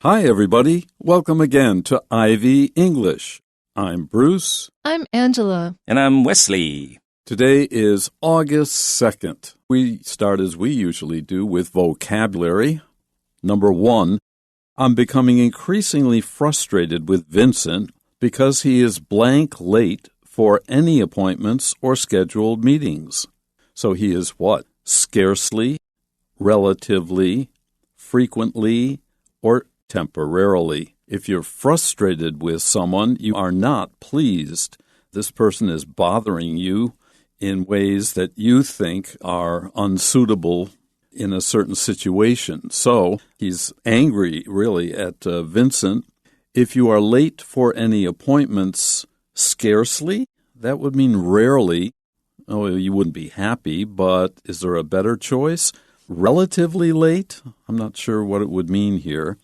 Hi, everybody. Welcome again to Ivy English. I'm Bruce. I'm Angela. And I'm Wesley. Today is August 2nd. We start as we usually do with vocabulary. Number 1, I'm becoming increasingly frustrated with Vincent because he is blank late for any appointments or scheduled meetings. So he is what? Scarcely, relatively, frequently, or temporarily. If you're frustrated with someone, you are not pleased. This person is bothering you in ways that you think are unsuitable in a certain situation. So he's angry, really, at Vincent. If you are late for any appointments, scarcely, that would mean rarely. Oh, you wouldn't be happy, but is there a better choice? Relatively late? I'm not sure what it would mean here.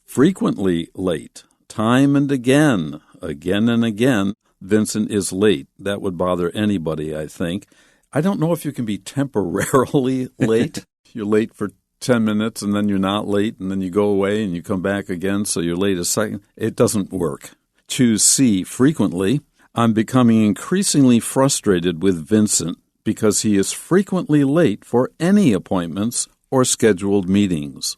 Frequently late. Time and again and again, Vincent is late. That would bother anybody, I think. I don't know if you can be temporarily late. You're late for 10 minutes and then you're not late and then you go away and you come back again, so you're late a second. It doesn't work. Choose C, frequently. I'm becoming increasingly frustrated with Vincent because he is frequently late for any appointments or scheduled meetings.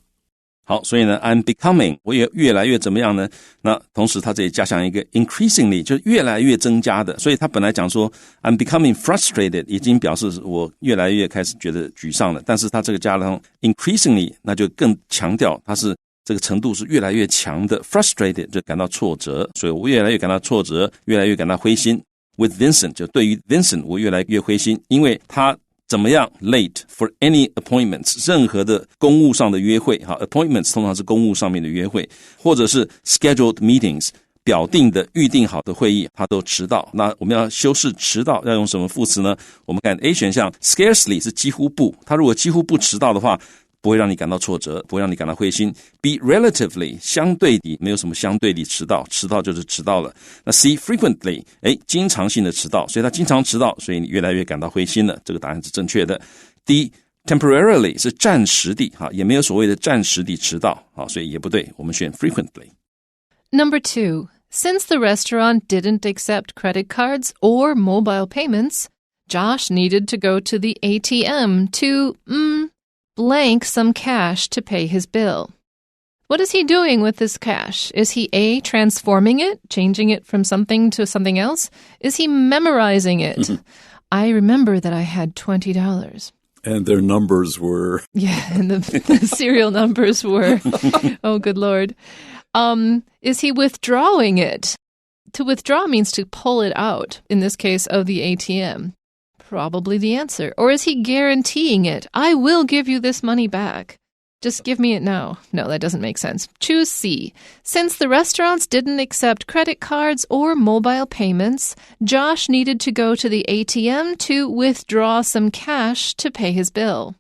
好，所以呢 I'm becoming 我也越来越怎么样呢？那同时它这里加上一个 increasingly 就越来越增加的，所以他本来讲说 I'm becoming frustrated 已经表示我越来越开始觉得沮丧了，但是他这个加上 increasingly 那就更强调它是这个程度是越来越强的 frustrated 就感到挫折，所以我越来越感到挫折，越来越感到灰心。With Vincent 就对于 Vincent 我越来越灰心，因为他怎么样 late for any appointments 任何的公务上的约会 appointments 通常是公务上面的约会，或者是 scheduled meetings 表定的预定好的会议他都迟到。那我们要修饰迟到要用什么副词呢？我们看 A 选项 scarcely 是几乎不，他如果几乎不迟到的话不会让你感到挫折，不会让你感到灰心。 B relatively 相对地，没有什么相对地迟到，迟到就是迟到了。那 C frequently 经常性的迟到，所以他经常迟到，所以你越来越感到灰心了，这个答案是正确的。 D temporarily 是暂时地，也没有所谓的暂时地迟到，所以也不对，我们选 frequently。 Number 2, since the restaurant didn't accept credit cards or mobile payments, Josh needed to go to the ATM to, blank some cash to pay his bill. What is he doing with this cash? Is he A, transforming it, changing it from something to something else? Is he memorizing it? I remember that I had $20. And their numbers were... Yeah, and the serial numbers were... Oh, good Lord. Is he withdrawing it? To withdraw means to pull it out, in this case of the ATM. Probably the answer. Or is he guaranteeing it? I will give you this money back. Just give me it now. No, that doesn't make sense. Choose C. Since the restaurants didn't accept credit cards or mobile payments, Josh needed to go to the ATM to withdraw some cash to pay his bill.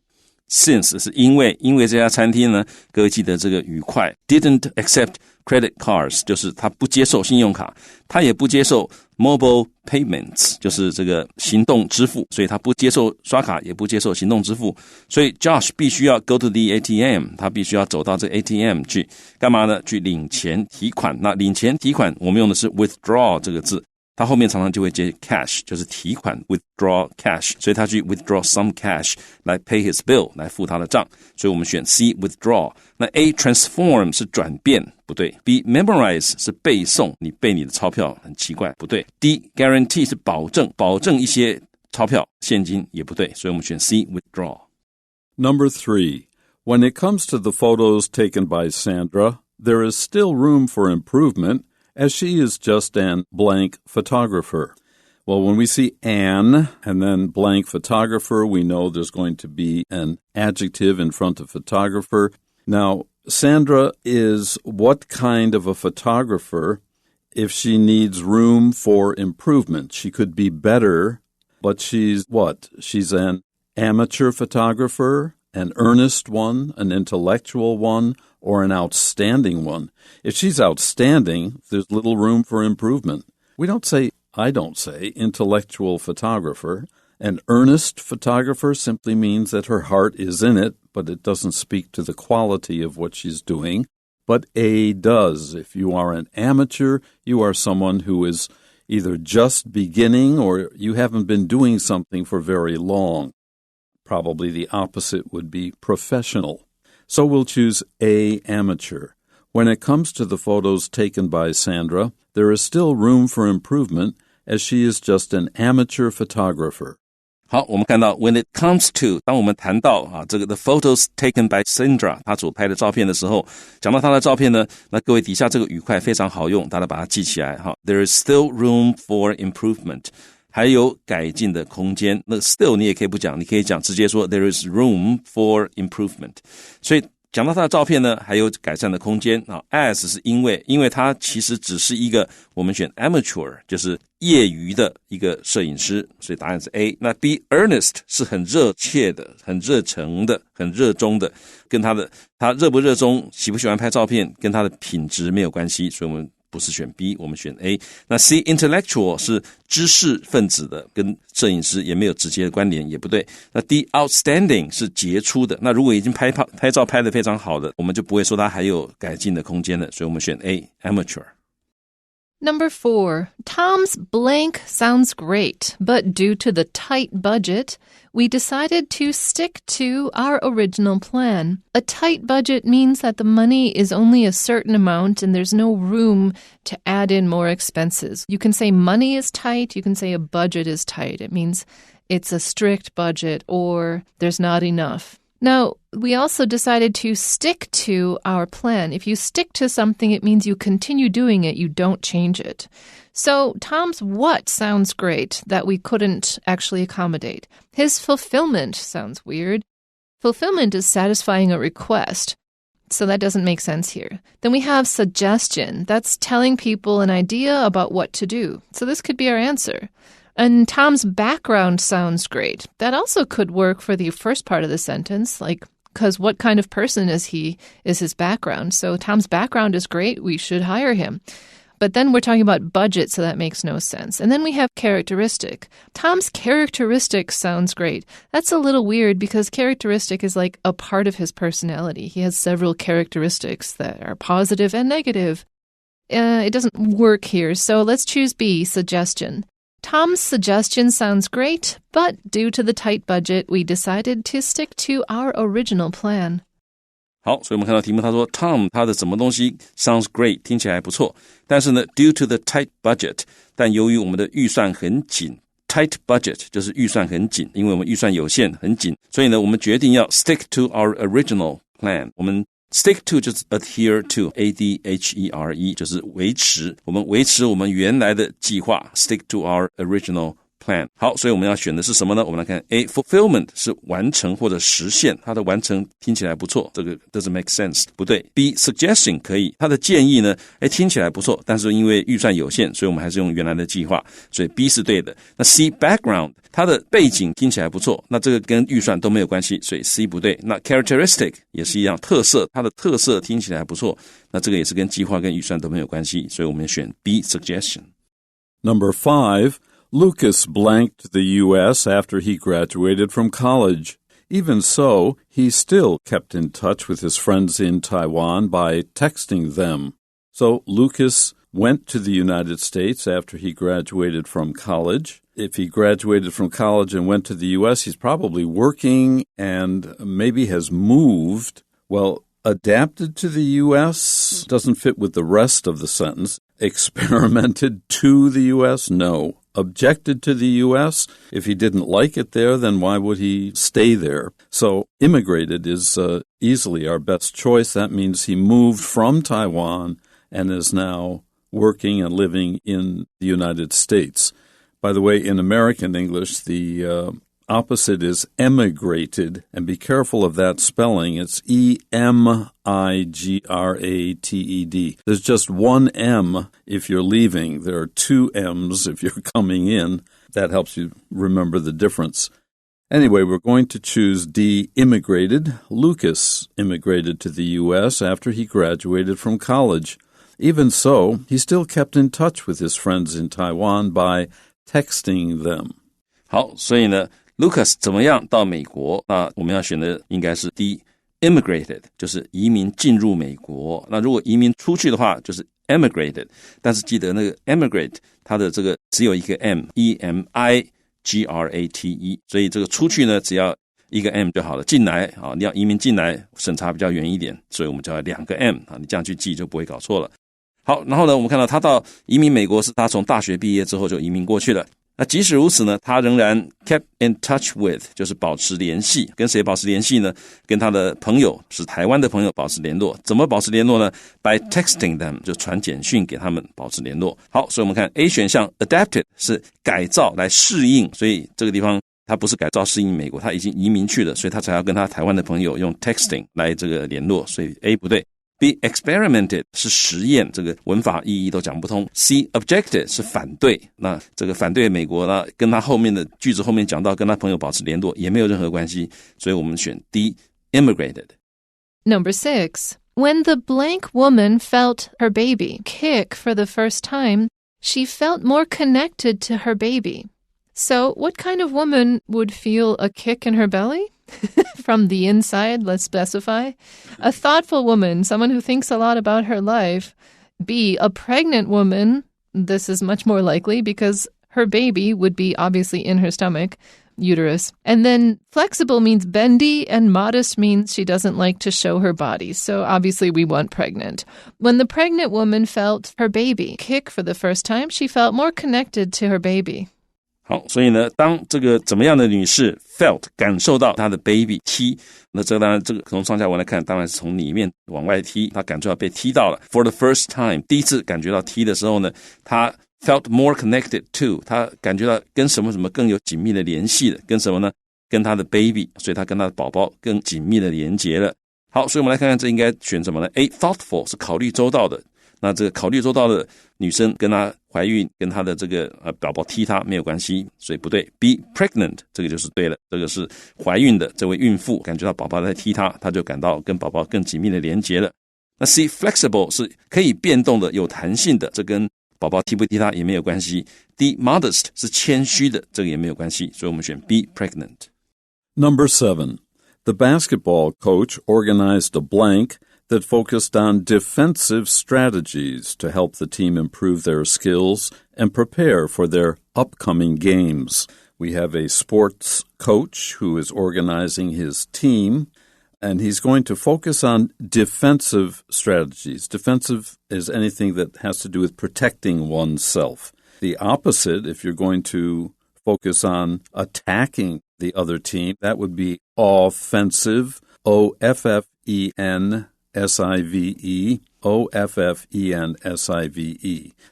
Since 是因为这家餐厅呢，各位记得这个语块 didn't accept credit cards 就是他不接受信用卡，他也不接受 mobile payments 就是这个行动支付，所以他不接受刷卡，也不接受行动支付，所以 Josh 必须要 go to the ATM， 他必须要走到这 ATM 去干嘛呢？去领钱提款。那领钱提款我们用的是 withdraw 这个字，他后面常常就会接 cash 就是提款 withdraw cash， 所以他去 withdraw some cash 来 pay his bill 来付他的账，所以我们选 C withdraw。 那 A transform 是转变，不对。 B memorize 是背诵，你背你的钞票很奇怪，不对。 D guarantee 是保证一些钞票现金，也不对，所以我们选 C withdraw。 Number 3, when it comes to the photos taken by Sandra, there is still room for improvement as she is just an blank photographer. Well, when we see an and then blank photographer, we know there's going to be an adjective in front of photographer. Now, Sandra is what kind of a photographer if she needs room for improvement? She could be better, but she's what? She's an amateur photographer, an earnest one, an intellectual one, or an outstanding one. If she's outstanding, there's little room for improvement. I don't say intellectual photographer. An earnest photographer simply means that her heart is in it, but it doesn't speak to the quality of what she's doing. but A does. If you are an amateur, you are someone who is either just beginning or you haven't been doing something for very long. Probably the opposite would be professional. So we'll choose A, amateur. When it comes to the photos taken by Sandra, there is still room for improvement as she is just an amateur photographer. 好，我们看到 when it comes to 当我们谈到这个 the photos taken by Sandra 她所拍的照片的时候，讲到她的照片呢，那各位底下这个语块非常好用，大家把它记起来。There is still room for improvement. 还有改进的空间。那 still 你也可以不讲，你可以讲直接说 there is room for improvement. 所以讲到他的照片呢，还有改善的空间。as 是因为他其实只是一个我们选 amateur 就是业余的一个摄影师，所以答案是 A。 那 B earnest 是很热切的，很热诚的，很热衷的，跟他热不热衷，喜不喜欢拍照片，跟他的品质没有关系，所以我们不是选 B， 我们选 A。 那 C intellectual 是知识分子的，跟摄影师也没有直接的关联，也不对。那 D outstanding 是杰出的，那如果已经拍照拍得非常好的，我们就不会说它还有改进的空间了，所以我们选 A amateur。 Number 4, Tom's blank sounds great, but due to the tight budget, we decided to stick to our original plan. A tight budget means that the money is only a certain amount and there's no room to add in more expenses. You can say money is tight, you can say a budget is tight. It means it's a strict budget or there's not enough. Now, we also decided to stick to our plan. If you stick to something, it means you continue doing it, you don't change it. So Tom's what sounds great that we couldn't actually accommodate? His fulfillment sounds weird. Fulfillment is satisfying a request, so that doesn't make sense here. Then we have suggestion. That's telling people an idea about what to do. So this could be our answer. And Tom's background sounds great. That also could work for the first part of the sentence, because what kind of person is he is his background. So Tom's background is great. We should hire him. But then we're talking about budget, so that makes no sense. And then we have characteristic. Tom's characteristic sounds great. That's a little weird because characteristic is like a part of his personality. He has several characteristics that are positive and negative. It doesn't work here, so let's choose B, suggestion. Tom's suggestion sounds great, but due to the tight budget, we decided to stick to our original plan. 好，所以我们看到题目他说 Tom 他的什么东西 sounds great 听起来还不错，但是呢 due to the tight budget 但由于我们的预算很紧， tight budget 就是预算很紧，因为我们预算有限很紧，所以呢我们决定要 stick to our original plan。 我们Stick to 就是 adhere to, A-D-H-E-R-E 就是维持，我们维持我们原来的计划 stick to our original plan。 好，所以我们要选的是什么呢？我们来看 A, fulfillment 是完成或者实现，它的完成听起来不错，这个 doesn't make sense 不对。 B, suggestion 可以，它的建议呢听起来不错，但是因为预算有限，所以我们还是用原来的计划，所以 B 是对的。那 C, background 它的背景听起来不错，那这个跟预算都没有关系，所以 C 不对。那 characteristic 也是一样，特色，它的特色听起来不错，那这个也是跟计划跟预算都没有关系，所以我们选 B, suggestion。 Number 5, Lucas blanked the U.S. after he graduated from college. Even so, he still kept in touch with his friends in Taiwan by texting them. So Lucas went to the United States after he graduated from college. If he graduated from college and went to the U.S., he's probably working and maybe has moved. Well, adapted to the U.S. doesn't fit with the rest of the sentence. Experimented to the U.S.? No. Objected to the U.S.? If he didn't like it there, then why would he stay there? So immigrated is easily our best choice. That means he moved from Taiwan and is now working and living in the United States. By the way, in American English, the opposite is emigrated, and be careful of that spelling. It's E-M-I-G-R-A-T-E-D. There's just one M if you're leaving. There are two M's if you're coming in. That helps you remember the difference. Anyway, we're going to choose D, immigrated. Lucas immigrated to the U.S. after he graduated from college. Even so, he still kept in touch with his friends in Taiwan by texting them. 好，所以呢 Lucas 怎么样到美国？那我们要选的应该是 D, immigrated 就是移民进入美国，那如果移民出去的话就是 emigrated， 但是记得那个 emigrate 它的这个只有一个 M，E-M-I-G-R-A-T-E， 所以这个出去呢只要一个 M 就好了，进来啊，你要移民进来审查比较远一点，所以我们就要2个 M 啊，你这样去记就不会搞错了。好，然后呢我们看到他到移民美国是他从大学毕业之后就移民过去了，那即使如此呢，他仍然 kept in touch with 就是保持联系，跟谁保持联系呢？跟他的朋友是台湾的朋友保持联络，怎么保持联络呢？ By texting them 就传简讯给他们保持联络。好，所以我们看 A 选项 adapted 是改造来适应，所以这个地方他不是改造适应美国，他已经移民去了，所以他才要跟他台湾的朋友用 texting 来这个联络，所以 A 不对。B experimented 是实验，这个文法意义都讲不通。C objected 是反对，那这个反对美国呢，跟他后面的句子后面讲到跟他朋友保持联络也没有任何关系，所以我们选 D immigrated. Number 6. When the blank woman felt her baby kick for the first time, she felt more connected to her baby. So what kind of woman would feel a kick in her belly? From the inside, let's specify. A thoughtful woman, someone who thinks a lot about her life. B, a pregnant woman. This is much more likely because her baby would be obviously in her stomach, uterus. And then flexible means bendy and modest means she doesn't like to show her body. So obviously we want pregnant. When the pregnant woman felt her baby kick for the first time, she felt more connected to her baby. 好，所以呢，当这个怎么样的女士 felt 感受到她的 baby 踢，那这个当然这个从上下文来看，当然是从里面往外踢，她感受到被踢到了。For the first time， 第一次感觉到踢的时候呢，她 felt more connected to， 她感觉到跟什么什么更有紧密的联系的，跟什么呢？跟她的 baby， 所以她跟她的宝宝更紧密的连结了。好，所以我们来看看这应该选什么呢？ A thoughtful 是考虑周到的。那这个考虑周到的女生跟她怀孕跟她的这个宝宝踢她没有关系，所以不对。B pregnant 这个就是对了，这个是怀孕的这位孕妇感觉到宝宝在踢她，她就感到跟宝宝更紧密的连结了。那 C flexible 是可以变动的有弹性的，这跟宝宝踢不踢她也没有关系。D modest 是谦虚的，这个也没有关系，所以我们选 B pregnant. Number 7. The basketball coach organized a blank that focused on defensive strategies to help the team improve their skills and prepare for their upcoming games. We have a sports coach who is organizing his team, and he's going to focus on defensive strategies. Defensive is anything that has to do with protecting oneself. The opposite, if you're going to focus on attacking the other team, that would be offensive, O-F-F-E-N-S-I-V-E, O-F-F-E-N-S-I-V-E.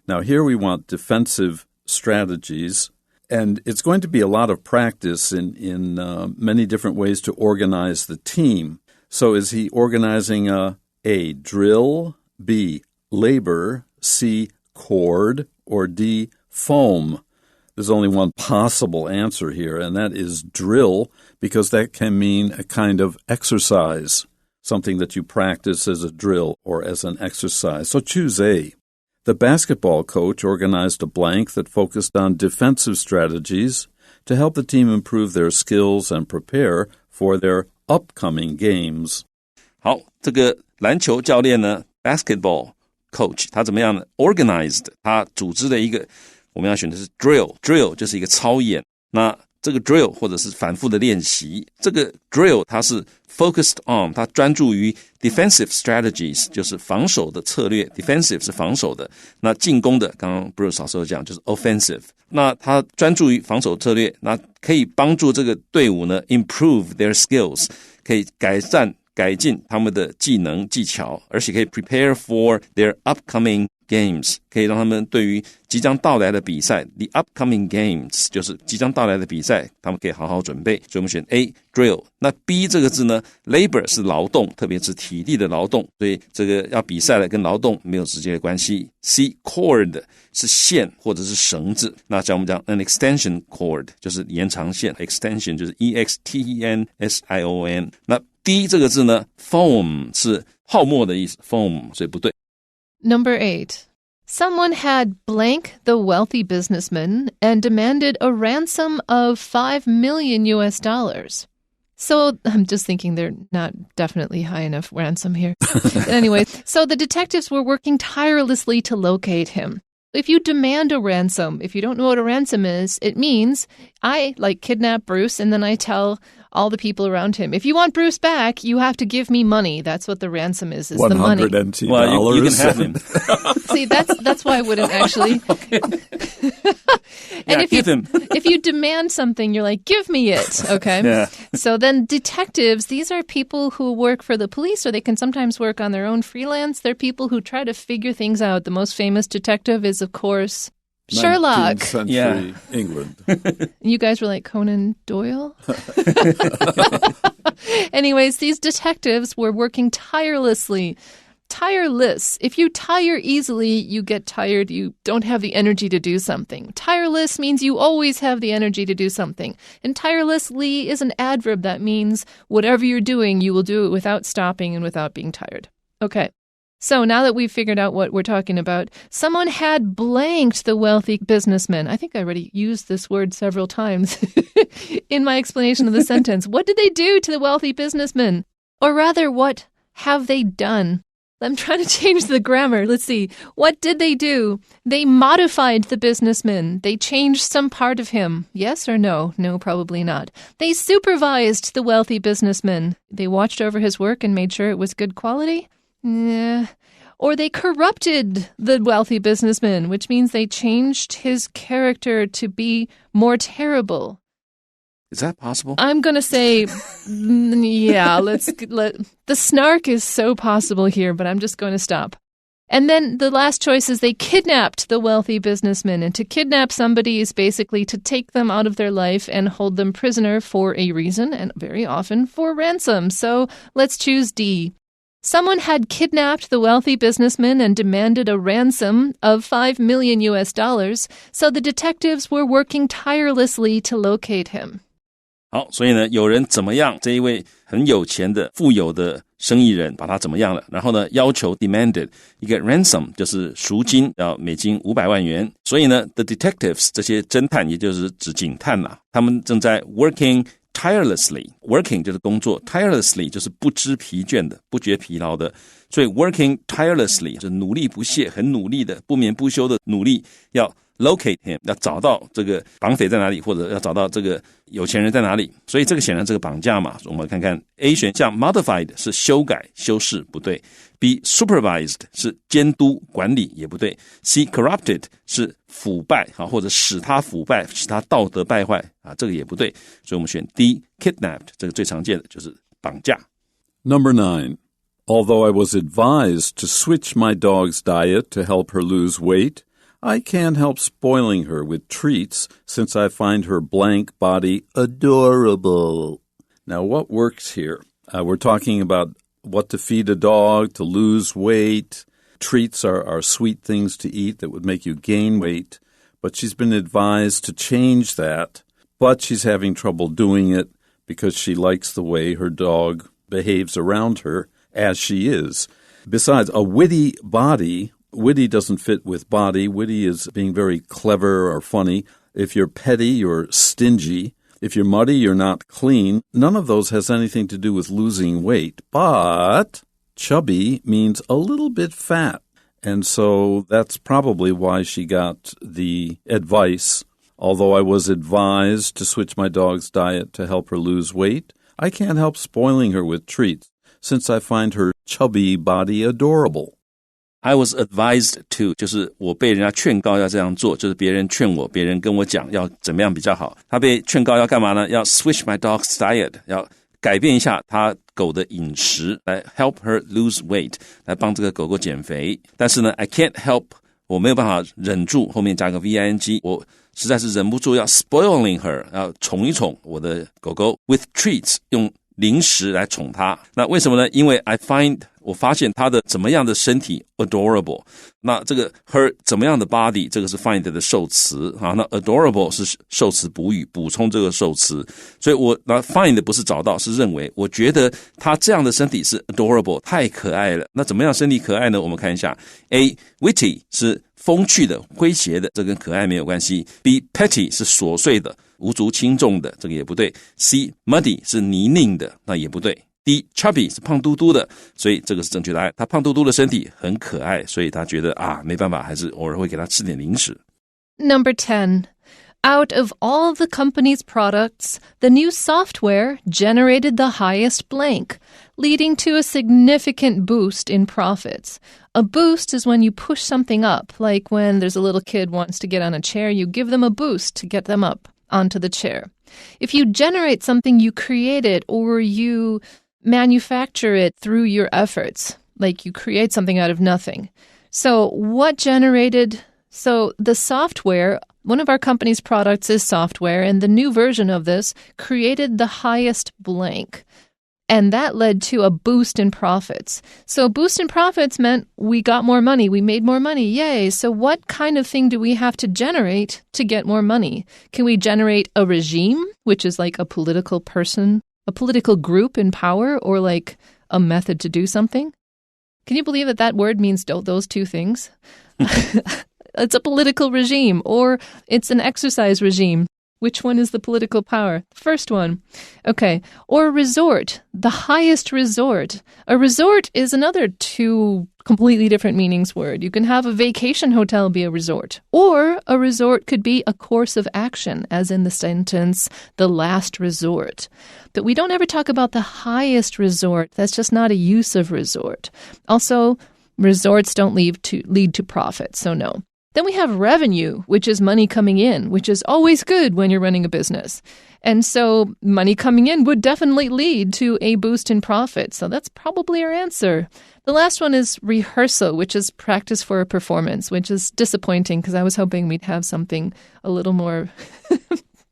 Now here we want defensive strategies, and it's going to be a lot of practice in many different ways to organize the team. So is he organizing A, drill, B, labor, C, cord, or D, foam? There's only one possible answer here, and that is drill, because that can mean a kind of exercise, something that you practice as a drill or as an exercise. So choose A. The basketball coach organized a blank that focused on defensive strategies to help the team improve their skills and prepare for their upcoming games. 好，这个篮球教练呢 basketball coach 他怎么样呢 organized 他组织的一个我们要选的是 drill 就是一个操演，那这个 drill 或者是反复的练习，这个 drill 它是 focused on 它专注于 defensive strategies 就是防守的策略， defensive 是防守的，那进攻的刚刚 Bruce 老师有讲就是 offensive， 那它专注于防守策略，那可以帮助这个队伍呢 improve their skills 可以改进他们的技能技巧，而且可以 prepare for their upcoming games 可以让他们对于即将到来的比赛 the upcoming games 就是即将到来的比赛他们可以好好准备，所以我们选 A drill。 那 B 这个字呢 labor 是劳动，特别是体力的劳动，所以这个要比赛了跟劳动没有直接的关系。 C cord 是线或者是绳子，那像我们讲 an extension cord 就是延长线， extension 就是 E-X-T-E-N-S-I-O-N。 那 D 这个字呢 foam 是泡沫的意思 foam， 所以不对。Number 8. Someone had blank the wealthy businessman and demanded a ransom of $5 million. So I'm just thinking they're not definitely high enough ransom here. Anyway, so the detectives were working tirelessly to locate him. If you demand a ransom, if you don't know what a ransom is, it means I kidnap Bruce and then I tell all the people around him, if you want Bruce back, you have to give me money. That's what the ransom is the money. $100. Well, you can have him. See, that's why I wouldn't actually. And if you demand something, you're like, give me it, okay? Yeah. So then detectives, these are people who work for the police, or they can sometimes work on their own freelance. They're people who try to figure things out. The most famous detective is, of course, Sherlock. 19th century England. You guys were like Conan Doyle? Anyways, these detectives were working tirelessly. Tireless. If you tire easily, you get tired. You don't have the energy to do something. Tireless means you always have the energy to do something. And tirelessly is an adverb that means whatever you're doing, you will do it without stopping and without being tired. Okay. So now that we've figured out what we're talking about, someone had blanked the wealthy businessman. I think I already used this word several times in my explanation of the sentence. What did they do to the wealthy businessman? Or rather, what have they done? I'm trying to change the grammar. Let's see. What did they do? They modified the businessman. They changed some part of him. Yes or no? No, probably not. They supervised the wealthy businessman. They watched over his work and made sure it was good quality? Nah. Or they corrupted the wealthy businessman, which means they changed his character to be more terrible. Is that possible? I'm going to say, yeah, the snark is so possible here, but I'm just going to stop. And then the last choice is they kidnapped the wealthy businessman. And to kidnap somebody is basically to take them out of their life and hold them prisoner for a reason, and very often for ransom. So let's choose D. Someone had kidnapped the wealthy businessman and demanded a ransom of $5 million, so the detectives were working tirelessly to locate him. 好，所以呢，有人怎么样？这一位很有钱的、富有的生意人把他怎么样了？然后呢，要求 demanded 一个 ransom， 就是赎金，要美金500万元。所以呢 ，the detectives 这些侦探，也就是指警探啦，他们正在 working tirelessly， working 就是工作 ，tirelessly 就是不知疲倦的、不觉疲劳的。所以 working tirelessly 就是努力不懈、很努力的、不眠不休的努力，要locate him， 要找到这个绑匪在哪里，或者要找到这个有钱人在哪里。所以这个显然这个绑架嘛，我们看看 A 选项 modified 是修改、修饰，不对。B supervised 是监督、管理，也不对。C corrupted 是腐败或者使他腐败、使他道德败坏这个也不对。所以我们选 D kidnapped， 这个最常见的就是绑架。Number 9. Although I was advised to switch my dog's diet to help her lose weight,I can't help spoiling her with treats since I find her blank body adorable. Now, what works here? We're talking about what to feed a dog to lose weight. Treats are sweet things to eat that would make you gain weight. But she's been advised to change that. But she's having trouble doing it because she likes the way her dog behaves around her as she is. Besides, a witty body...Witty doesn't fit with body. Witty is being very clever or funny. If you're petty, you're stingy. If you're muddy, you're not clean. None of those has anything to do with losing weight. But chubby means a little bit fat. And so that's probably why she got the advice. Although I was advised to switch my dog's diet to help her lose weight, I can't help spoiling her with treats since I find her chubby body adorable.I was advised to 就是我被人家劝告要这样做，就是别人劝我，别人跟我讲要怎么样比较好。他被劝告要干嘛呢？要 switch my dog's diet， 要改变一下他狗的饮食，来 help her lose weight， 来帮这个狗狗减肥。但是呢 I can't help， 我没有办法忍住，后面加个 VING， 我实在是忍不住要 spoiling her， 要宠一宠我的狗狗 with treats， 用零食来宠它。那为什么呢？因为 我发现他的怎么样的身体 adorable， 那这个 her 怎么样的 body， 这个是 find 的受词那 adorable 是受词补语，补充这个受词。所以我那 find 不是找到，是认为，我觉得他这样的身体是 adorable， 太可爱了。那怎么样身体可爱呢？我们看一下 A witty 是风趣的、诙谐的，这跟可爱没有关系。B petty 是琐碎的，无足轻重的，这个也不对。C muddy 是泥泞的，那也不对。D chubby 是胖嘟嘟的，所以这个是正确答案。他胖嘟嘟的身体很可爱，所以他觉得没办法，还是偶尔会给他吃点零食。Number 10. Out of all the company's products, the new software generated the highest blank, leading to a significant boost in profits. A boost is when you push something up, like when there's a little kid wants to get on a chair, you give them a boost to get them up onto the chair. If you generate something, you create it or you manufacture it through your efforts, like you create something out of nothing. So the software, one of our company's products is software, and the new version of this created the highest blank. And that led to a boost in profits. So a boost in profits meant we got more money, we made more money, yay. So what kind of thing do we have to generate to get more money? Can we generate a regime, which is like a political person, a political group in power, or like a method to do something? Can you believe that word means those two things? It's a political regime, or it's an exercise regime. Which one is the political power? The first one. Okay. Or resort, the highest resort. A resort is another two completely different meanings word. You can have a vacation hotel be a resort. Or a resort could be a course of action, as in the sentence, the last resort. But we don't ever talk about the highest resort. That's just not a use of resort. Also, resorts don't lead to profit, so no. Then we have revenue, which is money coming in, which is always good when you're running a business. And so money coming in would definitely lead to a boost in profit. So that's probably our answer. The last one is rehearsal, which is practice for a performance, which is disappointing because I was hoping we'd have something a little more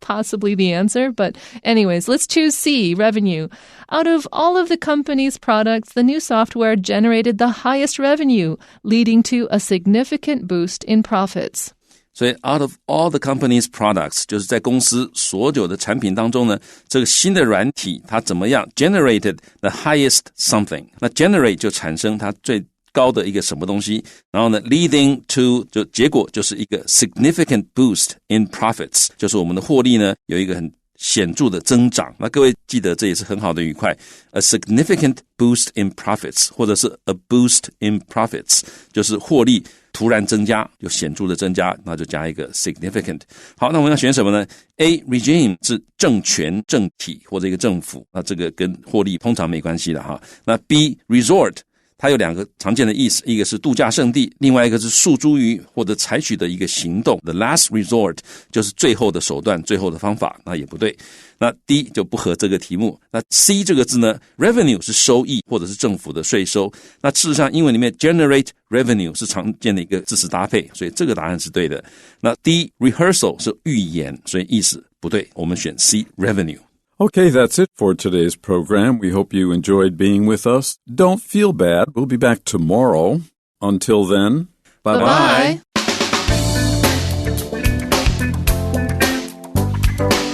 possibly the answer. But anyways, let's choose C, revenue. Out of all of the company's products, the new software generated the highest revenue, leading to a significant boost in profits. 所以 out of all the company's products 就是在公司所有的产品当中呢，这个新的软体它怎么样 generated the highest something， 那 generate 就产生它最高的一个什么东西，然后呢 leading to 就结果就是一个 significant boost in profits， 就是我们的获利呢有一个很显著的增长。那各位记得这也是很好的语块 a significant boost in profits 或者是 a boost in profits 就是获利突然增加，有显著的增加，那就加一个 significant。 好，那我们要选什么呢？ A regime 是政权政体或者一个政府，那这个跟获利通常没关系的哈。那 B resort它有两个常见的意思，一个是度假胜地，另外一个是诉诸于或者采取的一个行动 The last resort 就是最后的手段，最后的方法，那也不对。那 D 就不合这个题目。那 C 这个字呢 revenue 是收益或者是政府的税收，那事实上英文里面 generate revenue 是常见的一个字词搭配，所以这个答案是对的。那 D rehearsal 是预演，所以意思不对，我们选 C revenue。Okay, that's it for today's program. We hope you enjoyed being with us. Don't feel bad. We'll be back tomorrow. Until then, bye-bye. Bye-bye.